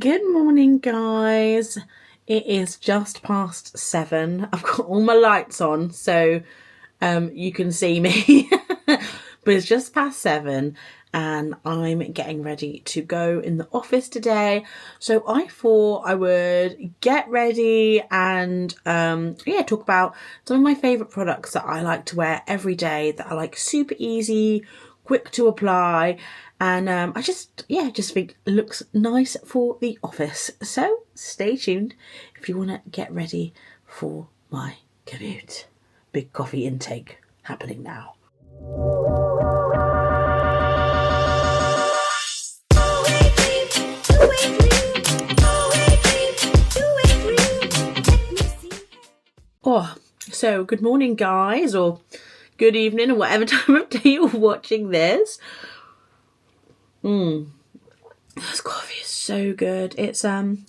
Good morning, guys. It is just past 7. I've got all my lights on so you can see me, but it's just past 7 and I'm getting ready to go in the office today. So I thought I would get ready and talk about some of my favourite products that I like to wear every day, that are like super easy, quick to apply, and I just think it looks nice for the office. So stay tuned if you want to get ready for my commute. Big coffee intake happening now. So good morning, guys, or good evening, or whatever time of day you're watching this. This coffee is so good. It's I'm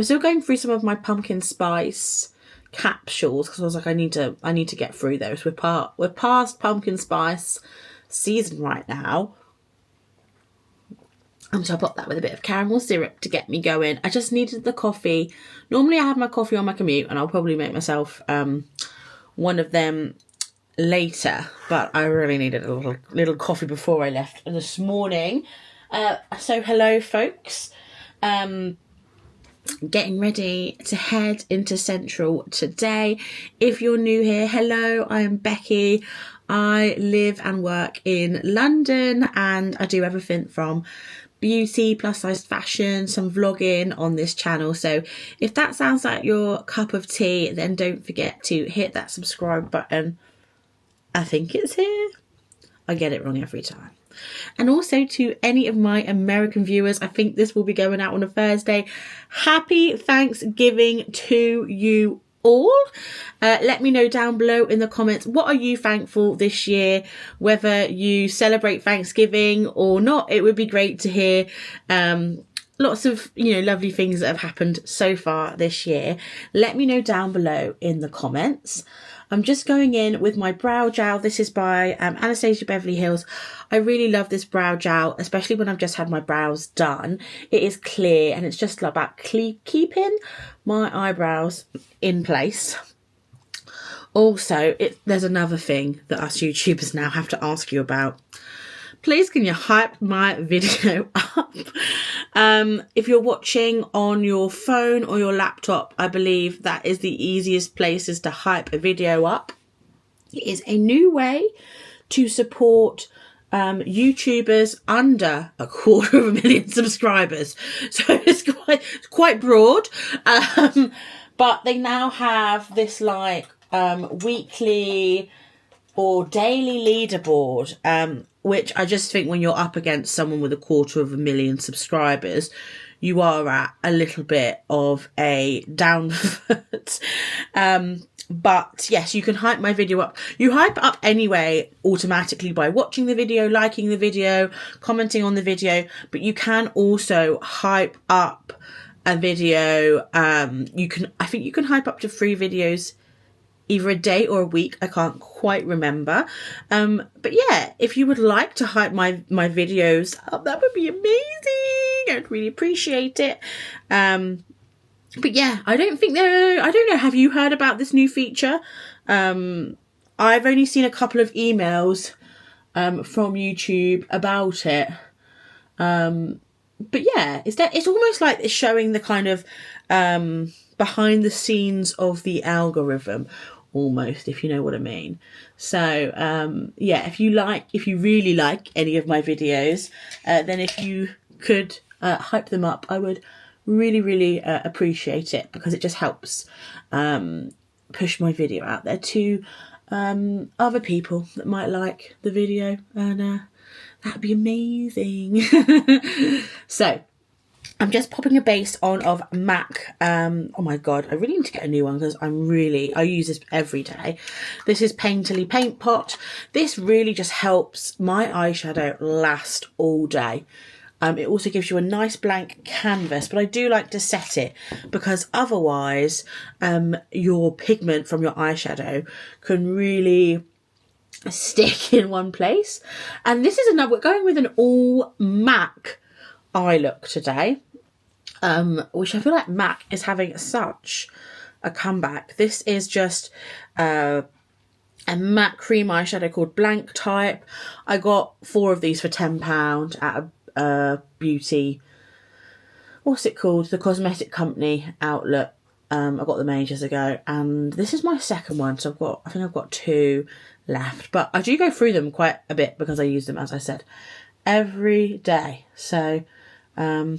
still going through some of my pumpkin spice capsules because I was like, I need to get through those. We're past pumpkin spice season right now. So I put that with a bit of caramel syrup to get me going. I just needed the coffee. Normally I have my coffee on my commute, and I'll probably make myself one of them later, but I really needed a little coffee before I left this morning. So hello, folks. Getting ready to head into Central today. If you're new here, hello, I am Becky. I live and work in London, and I do everything from beauty, plus size fashion, some vlogging on this channel. So if that sounds like your cup of tea, then don't forget to hit that subscribe button. I think it's here. I get it wrong every time. And also to any of my American viewers, I think this will be going out on a Thursday. Happy Thanksgiving to you all. Let me know down below in the comments, what are you thankful this year, whether you celebrate Thanksgiving or not. It would be great to hear lots of lovely things that have happened so far this year. Let me know down below in the comments. I'm just going in with my brow gel. This is by Anastasia Beverly Hills. I really love this brow gel, especially when I've just had my brows done. It is clear and it's just about keeping my eyebrows in place. Also, there's another thing that us YouTubers now have to ask you about. Please, can you hype my video up? If you're watching on your phone or your laptop, I believe that is the easiest places to hype a video up. It is a new way to support YouTubers under 250,000 subscribers. So it's quite broad. But they now have this like weekly or daily leaderboard, which I just think when you're up against someone with 250,000 subscribers, you are at a little bit of a downfoot. But yes, you can hype my video up. You hype up anyway automatically by watching the video, liking the video, commenting on the video, but you can also hype up a video. I think you can hype up to 3 videos either a day or a week. I can't quite remember. But yeah, if you would like to hype my videos up, that would be amazing. I'd really appreciate it. But yeah, I don't know. Have you heard about this new feature? I've only seen a couple of emails from YouTube about it. But yeah, it's almost like it's showing the kind of behind the scenes of the algorithm, almost, if you know what I mean. So yeah, if you really like any of my videos, then if you could hype them up, I would really appreciate it, because it just helps push my video out there to other people that might like the video, and that'd be amazing. So I'm just popping a base on of MAC. Oh my god, I really need to get a new one because I use this every day. This is Painterly Paint Pot. This really just helps my eyeshadow last all day. It also gives you a nice blank canvas, but I do like to set it because otherwise your pigment from your eyeshadow can really stick in one place. And this is we're going with an all MAC eye look today. which I feel like MAC is having such a comeback. This is just a matte cream eyeshadow called Blank Type. I got 4 of these for £10 at a beauty, what's it called, the cosmetic company outlet. I got them ages ago, and this is my second one, so I think I've got 2 left, but I do go through them quite a bit because I use them, as I said, every day. So I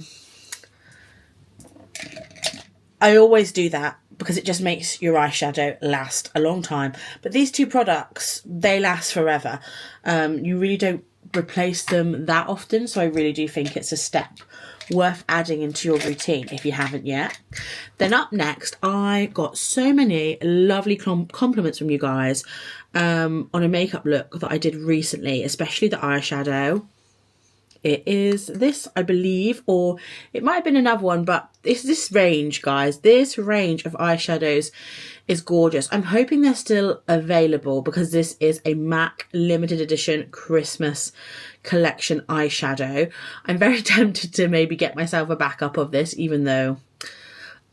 always do that because it just makes your eyeshadow last a long time. But these 2 products, they last forever. You really don't replace them that often, so I really do think it's a step worth adding into your routine if you haven't yet. Then up next, I got so many lovely compliments from you guys on a makeup look that I did recently, especially the eyeshadow. It is this, I believe, or it might have been another one, but it's this range, guys. This range of eyeshadows is gorgeous. I'm hoping they're still available because this is a MAC limited edition Christmas collection eyeshadow. I'm very tempted to maybe get myself a backup of this, even though,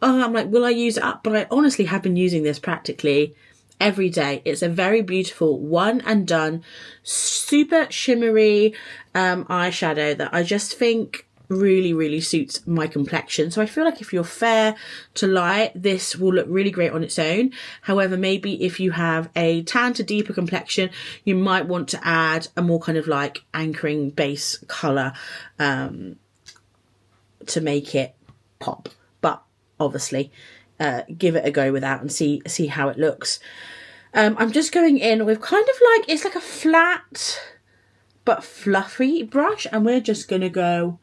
I'm like, will I use it up? But I honestly have been using this practically every day. It's a very beautiful one and done, super shimmery eyeshadow that I just think really suits my complexion. So I feel like if you're fair to light, this will look really great on its own. However, maybe if you have a tan to deeper complexion, you might want to add a more kind of like anchoring base colour to make it pop. But obviously give it a go without and see how it looks. I'm just going in with kind of like, it's like a flat but fluffy brush, and we're just going to go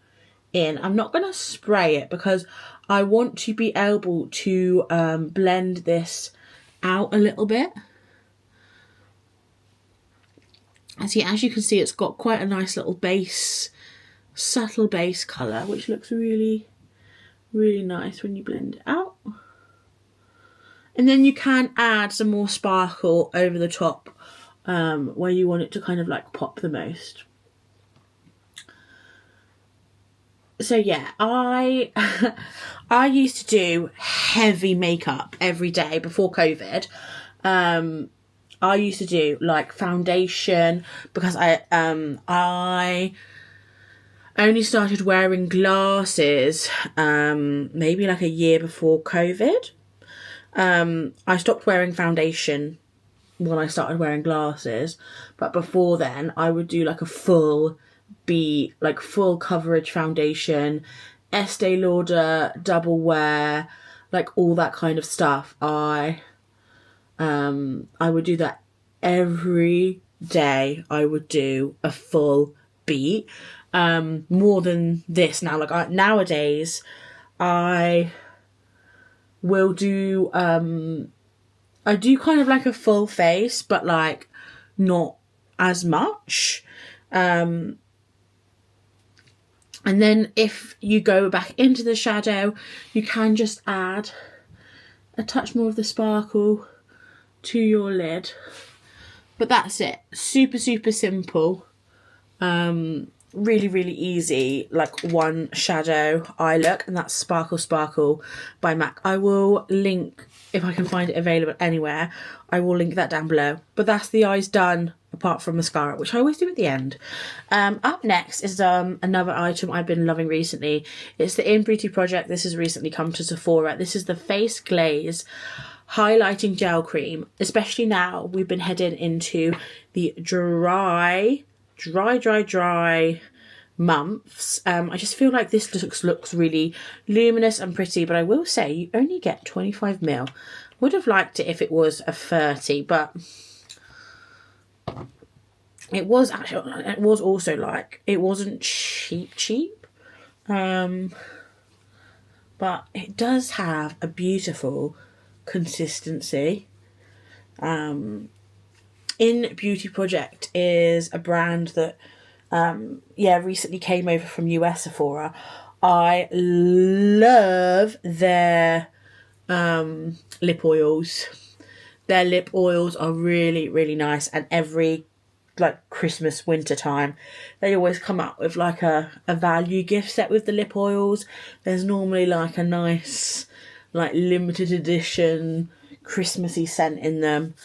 in. I'm not going to spray it because I want to be able to blend this out a little bit. And see, as you can see, it's got quite a nice little base, subtle base colour, which looks really nice when you blend it out. And then you can add some more sparkle over the top where you want it to kind of like pop the most. So yeah, I used to do heavy makeup every day before COVID. I used to do like foundation because I only started wearing glasses maybe like a year before COVID. I stopped wearing foundation when I started wearing glasses, but before then I would do like a full coverage foundation, Estee Lauder, double wear, like all that kind of stuff. I would do that every day. I would do a full beat, more than this now. Like nowadays I will do I do kind of like a full face, but like not as much. And then if you go back into the shadow, you can just add a touch more of the sparkle to your lid. But that's it. Super simple. Really easy, like one shadow eye look, and that's Sparkle by MAC. I will link, if I can find it available anywhere, I will link that down below. But that's the eyes done, apart from mascara, which I always do at the end. Up next is another item I've been loving recently. It's the In Beauty Project. This has recently come to Sephora. This is the Face Glaze Highlighting Gel Cream. Especially now we've been heading into the dry months. I just feel like this looks really luminous and pretty, but I will say you only get 25ml. Would have liked it if it was a 30, but it was also like, it wasn't cheap, but it does have a beautiful consistency. In Beauty Project is a brand that recently came over from US Sephora. I love their lip oils. Their lip oils are really nice, and every like Christmas, winter time, they always come up with like a value gift set with the lip oils. There's normally like a nice like limited edition Christmassy scent in them.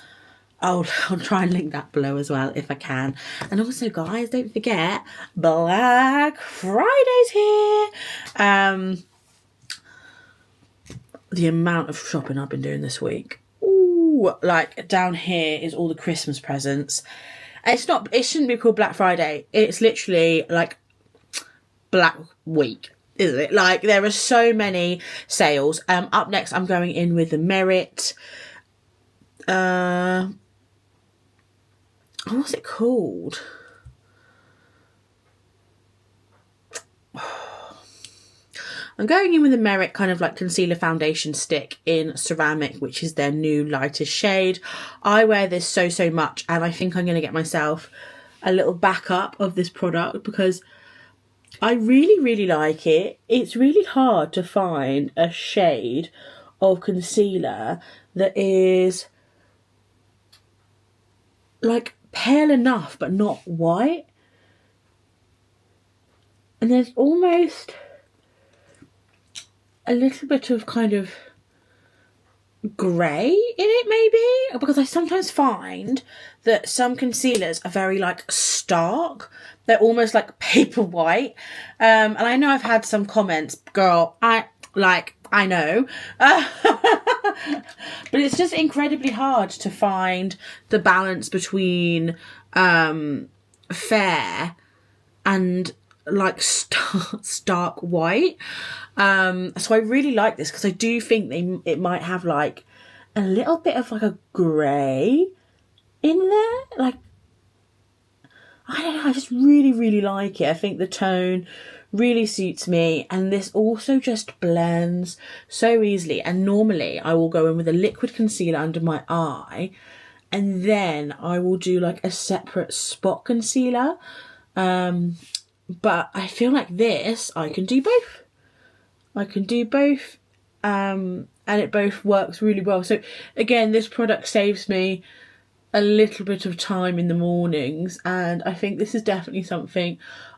I'll try and link that below as well if I can. And also, guys, don't forget, Black Friday's here. The amount of shopping I've been doing this week. Ooh, like down here is all the Christmas presents. It shouldn't be called Black Friday. It's literally like Black Week, isn't it? Like, there are so many sales. Up next, I'm going in with the Merit. What's it called? I'm going in with the Merit kind of like concealer foundation stick in ceramic, which is their new lightest shade. I wear this so much, and I think I'm going to get myself a little backup of this product because I really like it. It's really hard to find a shade of concealer that is like pale enough but not white. And there's almost a little bit of kind of grey in it, maybe, because I sometimes find that some concealers are very like stark. They're almost like paper white. And I know I've had some comments, girl, I know. But it's just incredibly hard to find the balance between fair and like stark white. So I really like this because I do think it might have like a little bit of like a grey in there. Like, I don't know, I just really like it. I think the tone really suits me, and this also just blends so easily. And normally I will go in with a liquid concealer under my eye, and then I will do like a separate spot concealer. But I feel like this, I can do both. And it both works really well. So again, this product saves me a little bit of time in the mornings, and I think this is definitely something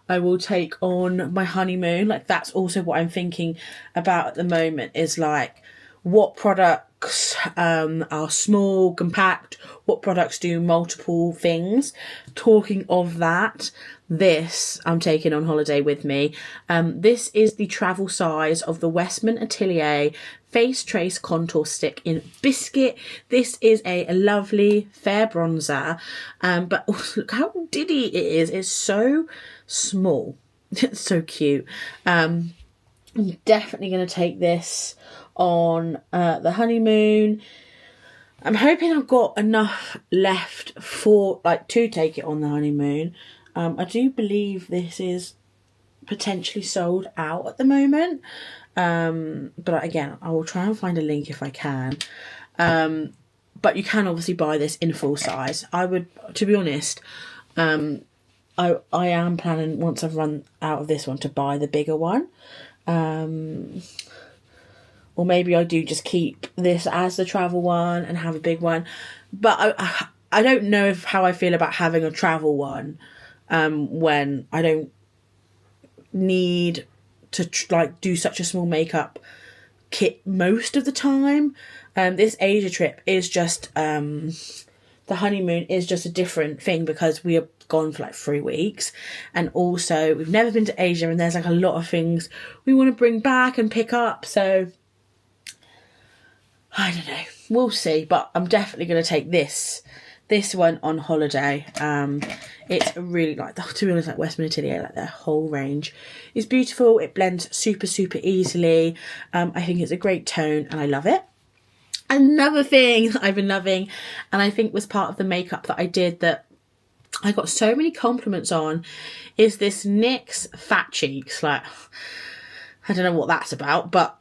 I will take on my honeymoon. Like, that's also what I'm thinking about at the moment, is like what products are small, compact, what products do multiple things. Talking of that, this I'm taking on holiday with me. This is the travel size of the Westman Atelier Face Trace Contour Stick in Biscuit. This is a lovely fair bronzer, but also look how diddy it is. It's so small. It's so cute. I'm definitely going to take this on the honeymoon. I'm hoping I've got enough left for like to take it on the honeymoon. I do believe this is potentially sold out at the moment. But again, I will try and find a link if I can. But you can obviously buy this in full size. I would, to be honest, I am planning, once I've run out of this one, to buy the bigger one. Or maybe I do just keep this as the travel one and have a big one. But I don't know how I feel about having a travel one when I don't need to like do such a small makeup kit most of the time. This Asia trip is just the honeymoon is just a different thing because we are gone for like 3 weeks, and also we've never been to Asia, and there's like a lot of things we want to bring back and pick up. So I don't know, we'll see, but I'm definitely going to take this one on holiday. It's really like, to be honest, like Westman Atelier, like their whole range is beautiful. It blends super easily. I think it's a great tone and I love it. Another thing that I've been loving, and I think was part of the makeup that I did that I got so many compliments on, is this NYX Fat Cheeks. Like, I don't know what that's about, but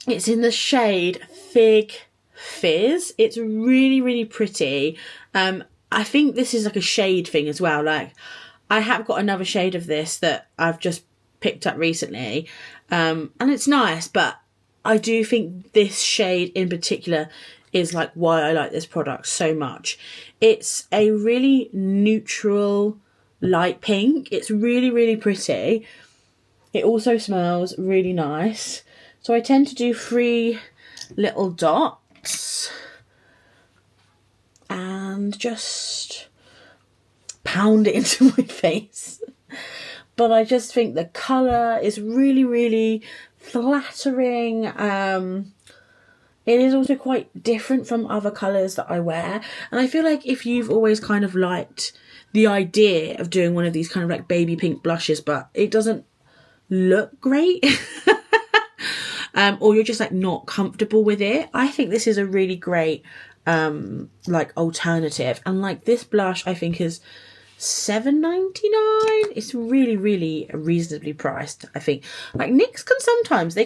it's in the shade Fig Fizz. It's really pretty. I think this is like a shade thing as well. Like, I have got another shade of this that I've just picked up recently, and it's nice, but I do think this shade in particular is like why I like this product so much. It's a really neutral light pink. It's really, really pretty. It also smells really nice. So I tend to do 3 little dots and just pound it into my face. But I just think the colour is really, really flattering. It is also quite different from other colours that I wear. And I feel like if you've always kind of liked the idea of doing one of these kind of like baby pink blushes, but it doesn't look great, or you're just like not comfortable with it, I think this is a really great like alternative. And like this blush I think is $7.99. It's really, really reasonably priced. I think like NYX can sometimes be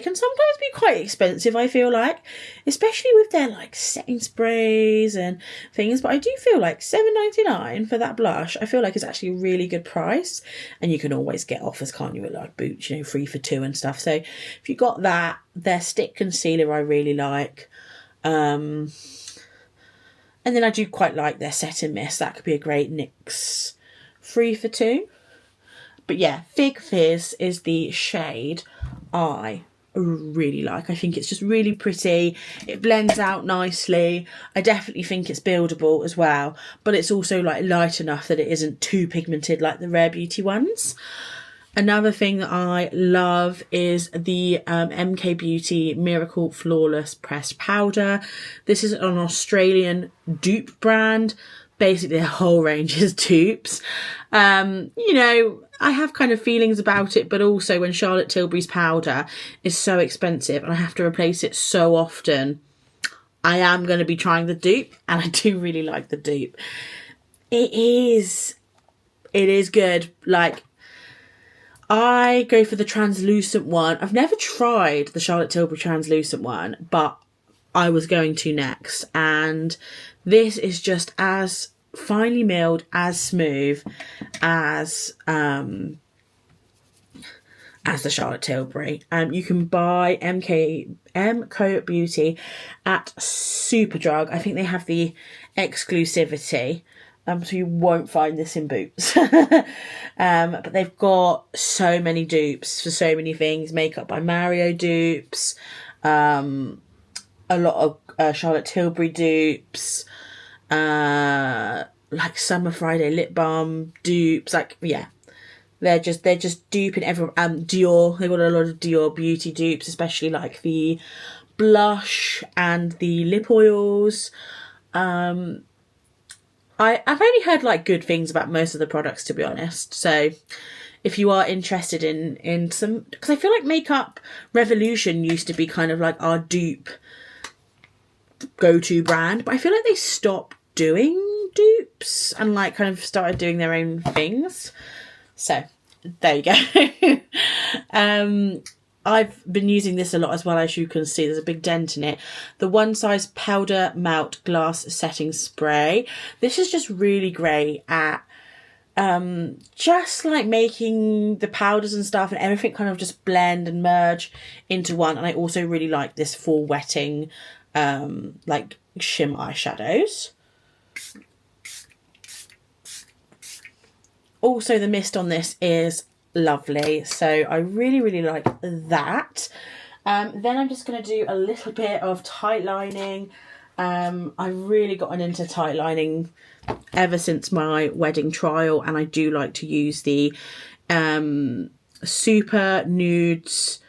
quite expensive, I feel like, especially with their like setting sprays and things, but I do feel like $7.99 for that blush I feel like is actually a really good price. And you can always get offers, can't you, at like Boots, you know, 3 for 2 and stuff. So if you got that, their stick concealer I really like, and then I do quite like their set and mist. That could be a great NYX 3 for 2. But yeah, Fig Fizz is the shade I really like. I think it's just really pretty. It blends out nicely. I definitely think it's buildable as well, but it's also like light enough that it isn't too pigmented like the Rare Beauty ones. Another thing that I love is the MK Beauty Miracle Flawless Pressed Powder. This is an Australian dupe brand. Basically, their whole range is dupes. You know, I have kind of feelings about it, but also when Charlotte Tilbury's powder is so expensive and I have to replace it so often, I am going to be trying the dupe, and I do really like the dupe. It is good. Like, I go for the translucent one. I've never tried the Charlotte Tilbury translucent one, but I was going to next. And this is just as finely milled, as smooth as the Charlotte Tilbury. You can buy MK Beauty at Superdrug. I think they have the exclusivity. So you won't find this in Boots. But they've got so many dupes for so many things. Makeup by Mario dupes. A lot of Charlotte Tilbury dupes. Like Summer Friday lip balm dupes. Like, yeah. They're just duping everyone. Dior. They've got a lot of Dior beauty dupes, especially like the blush and the lip oils. I've only heard like good things about most of the products, to be honest. So if you are interested in some, because I feel like Makeup Revolution used to be kind of like our dupe go-to brand, but I feel like they stopped doing dupes and like kind of started doing their own things. So there you go. I've been using this a lot as well, as you can see. There's a big dent in it. The One Size Powder Melt Glass Setting Spray. This is just really great at just like making the powders and stuff and everything kind of just blend and merge into one. And I also really like this for wetting like shim eyeshadows. Also, the mist on this is lovely, so I really, really like that. Then I'm just going to do a little bit of Tightlining. I've really gotten into Tightlining ever since my wedding trial, and I do like to use the Super Nudes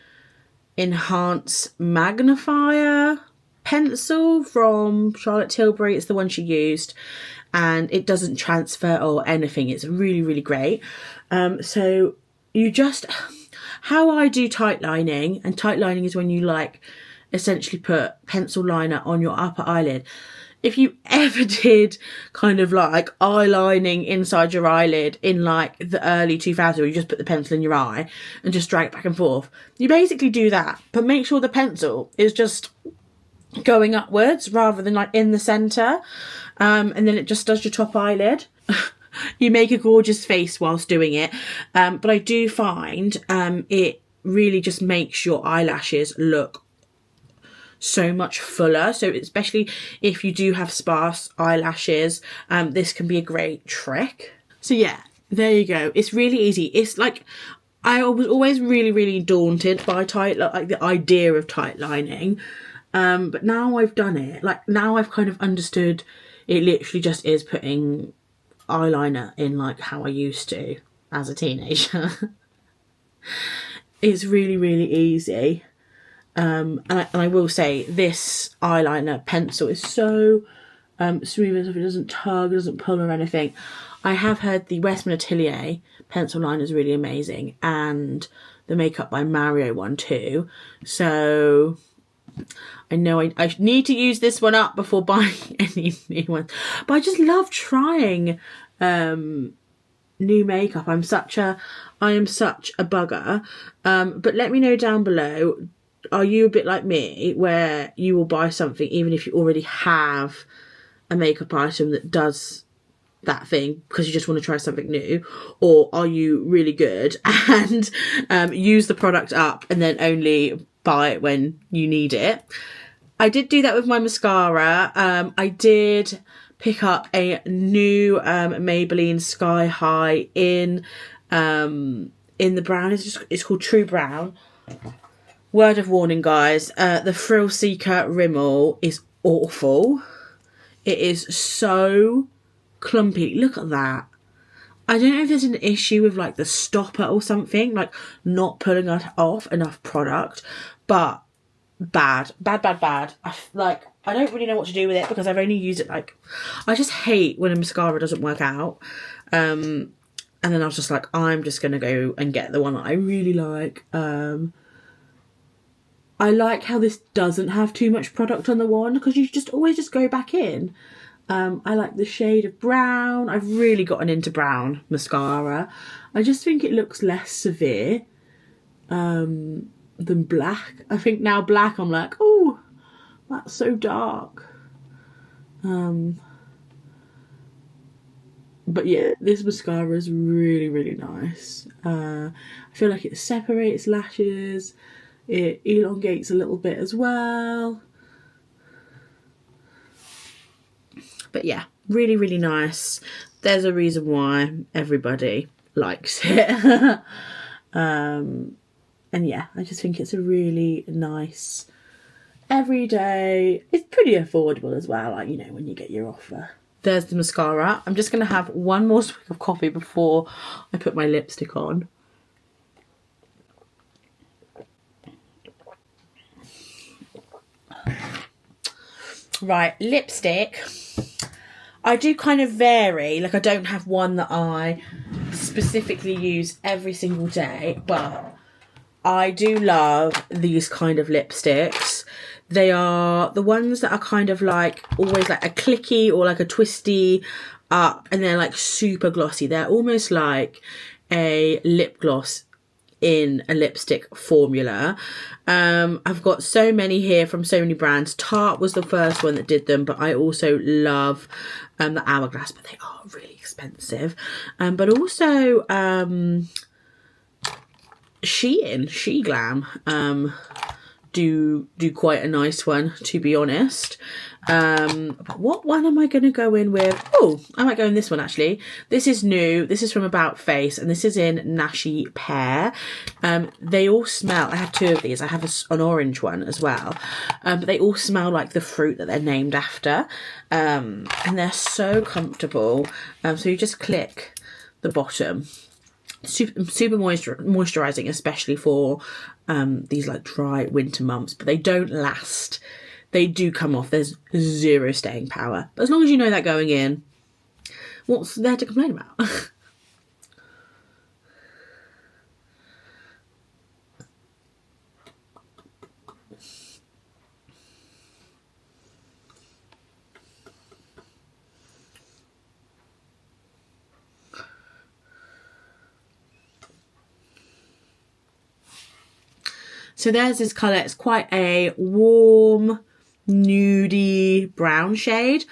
Enhance Magnifier pencil from Charlotte Tilbury. It's the one she used, and it doesn't transfer or anything. It's really, really great. So you just, how I do Tightlining, and Tightlining is when you like essentially put pencil liner on your upper eyelid. If you ever did kind of like eyelining inside your eyelid in like the early 2000s, where you just put the pencil in your eye and just drag it back and forth, you basically do that, but make sure the pencil is just going upwards rather than like in the centre, and then it just does your top eyelid. You make a gorgeous face whilst doing it, but I do find it really just makes your eyelashes look so much fuller. So especially if you do have sparse eyelashes, this can be a great trick. So yeah, there you go. It's really easy. It's like, I was always really daunted by like the idea of tight lining. But now I've done it, like now I've kind of understood it literally just is putting eyeliner in like how I used to as a teenager. It's really easy. And I will say this eyeliner pencil is so smooth, if it doesn't tug, it doesn't pull or anything. I have heard the Westman Atelier pencil liner is really amazing, and the Makeup by Mario one too. So I know I need to use this one up before buying any new ones. But I just love trying new makeup. I am such a bugger. But let me know down below, are you a bit like me where you will buy something even if you already have a makeup item that does that thing because you just want to try something new? Or are you really good and use the product up and then only buy it when you need it? I did do that with my mascara. I did pick up a new Maybelline Sky High in the brown. It's called True Brown. Word of warning, guys, the Thrill Seeker Rimmel is awful. It is so clumpy. Look at that. I don't know if there's an issue with like the stopper or something, like not pulling off enough product, but bad. I don't really know what to do with it because I've only used it like, I just hate when a mascara doesn't work out. And then I was just like, I'm just going to go and get the one that I really like. I like how this doesn't have too much product on the wand because you always just go back in. I like the shade of brown. I've really gotten into brown mascara. I just think it looks less severe than black. I think now black, I'm like, oh, that's so dark. But yeah, this mascara is really nice. I feel like it separates lashes. It elongates a little bit as well. But yeah, really nice. There's a reason why everybody likes it. And yeah, I just think it's a really nice everyday. It's pretty affordable as well, like, you know, when you get your offer. There's the mascara. I'm just going to have one more swig of coffee before I put my lipstick on. Right, lipstick. I do kind of vary. Like, I don't have one that I specifically use every single day, but I do love these kind of lipsticks. They are the ones that are kind of like always like a clicky or like a twisty up, and they're like super glossy. They're almost like a lip gloss in a lipstick formula. I've got so many here from so many brands. Tarte was the first one that did them, but I also love the Hourglass, but they are really expensive. But also She Glam do quite a nice one, to be honest. But what one am I going to go in with? Oh, I might go in this one actually. This is new. This is from About Face, and this is in Nashi Pear. They all smell. I have two of these. I have an orange one as well. But they all smell like the fruit that they're named after. And they're so comfortable. So you just click the bottom. Super moisturizing, especially for these like dry winter months, but they don't last. They do come off. There's zero staying power, but as long as you know that going in, what's there to complain about? So there's this colour. It's quite a warm, nudie brown shade.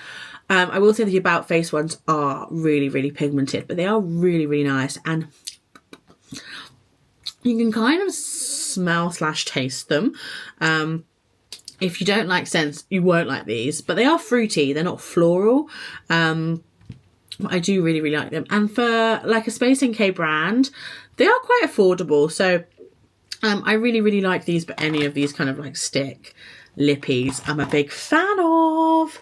I will say the About Face ones are really pigmented, but they are really nice, and you can kind of smell / taste them. If you don't like scents, you won't like these, but they are fruity. They're not floral. I do really, really like them. And for like a Space NK brand, they are quite affordable. So I really, really like these, but any of these kind of like stick lippies, I'm a big fan of.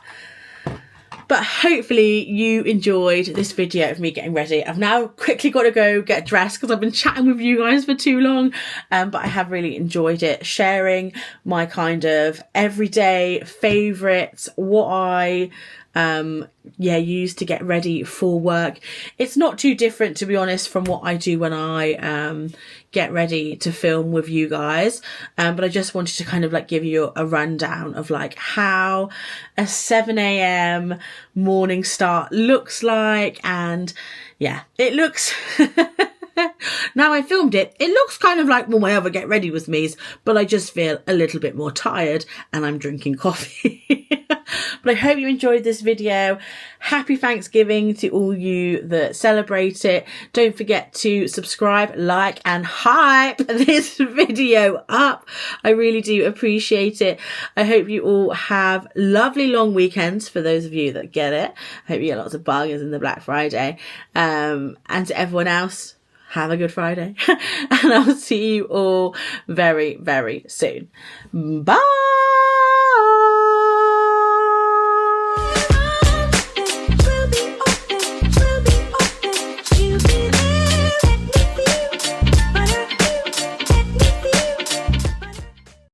But hopefully you enjoyed this video of me getting ready. I've now quickly got to go get dressed because I've been chatting with you guys for too long. But I have really enjoyed it, sharing my kind of everyday favourites, what I use to get ready for work. It's not too different, to be honest, from what I do when I get ready to film with you guys, but I just wanted to kind of like give you a rundown of like how a 7 a.m. morning start looks like. And yeah, it looks now I filmed it, it looks kind of like my other get ready with me's, but I just feel a little bit more tired and I'm drinking coffee. But I hope you enjoyed this video. Happy Thanksgiving to all you that celebrate it. Don't forget to subscribe, like, and hype this video up. I really do appreciate it. I hope you all have lovely long weekends for those of you that get it. I hope you get lots of bargains in the Black Friday. And to everyone else, have a good Friday. And I'll see you all very, very soon. Bye.